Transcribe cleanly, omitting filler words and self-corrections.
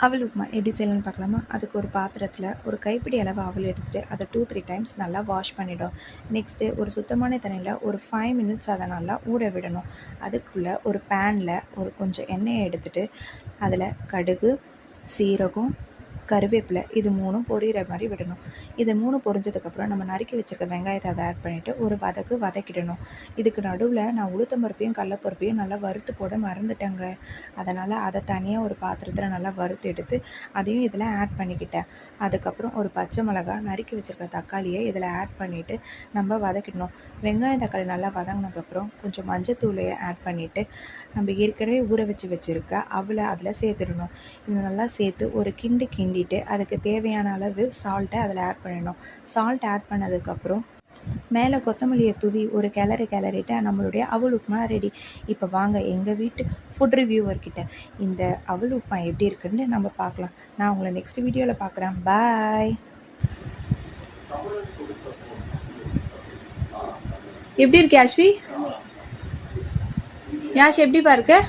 அவல் உப்புமா எப்படி செய்யலாம்னு பார்க்கலாமா? அதுக்கு ஒரு பாத்திரத்தில் ஒரு கைப்பிடி அளவு அவல் எடுத்துகிட்டு அதை 2-3 டைம்ஸ் நல்லா வாஷ் பண்ணிவிடும். நெக்ஸ்ட்டு ஒரு சுத்தமான தண்ணியில் ஒரு 5 மினிட்ஸ் அதை நல்லா ஊற விடணும். அதுக்குள்ளே ஒரு பேனில் ஒரு கொஞ்சம் எண்ணெயை எடுத்துகிட்டு அதில் கடுகு, சீரகம், கருவேப்பிலை இது 3ம் பொரியிற மாதிரி விடணும். இது 3 பொரிஞ்சதுக்கப்புறம் நம்ம நறுக்கி வச்சுருக்க வெங்காயத்தை அதை ஆட் பண்ணிவிட்டு ஒரு வதக்கிடணும். இதுக்கு நடுவில் நான் உளுத்தம்பருப்பையும் கடலப்பருப்பையும் நல்லா வறுத்து போட மறந்துட்டேங்க. அதனால் அதை தனியாக ஒரு பாத்திரத்தில் நல்லா வறுத்து எடுத்து அதையும் இதில் ஆட் பண்ணிக்கிட்டேன். அதுக்கப்புறம் ஒரு பச்சை மிளகாய், நறுக்கி வச்சுருக்க தக்காளியை இதில் ஆட் பண்ணிவிட்டு நம்ம வதக்கிடணும். வெங்காயம் தக்காளி நல்லா வதங்கினதுக்கப்புறம் கொஞ்சம் மஞ்சத்தூளையை ஆட் பண்ணிவிட்டு நம்ம ஏற்கனவே ஊற வச்சுருக்க அவலை அதில் சேர்த்துடணும். இது நல்லா சேர்த்து ஒரு கிண்டிட்டு அதுக்கு தேவையான அளவு சால்ட்டை அதில் ஆட் பண்ணிடணும். சால்ட் ஆட் பண்ணதுக்கப்புறம் மேலே கொத்தமல்லியை தூவி ஒரு கிளறிட்டு நம்மளுடைய அவல் உப்புமா ரெடி. இப்போ வாங்க எங்கள் வீட்டு ஃபுட் ரிவ்யூவர்கிட்ட இந்த அவல் உப்புமா எப்படி இருக்குன்னு நம்ம பார்க்கலாம். நான் உங்களை நெக்ஸ்ட் வீடியோவில் பார்க்குறேன். பாய். எப்படி இருக்கு யாஷ்வி? யாஷ் எப்படி பாருக்கு?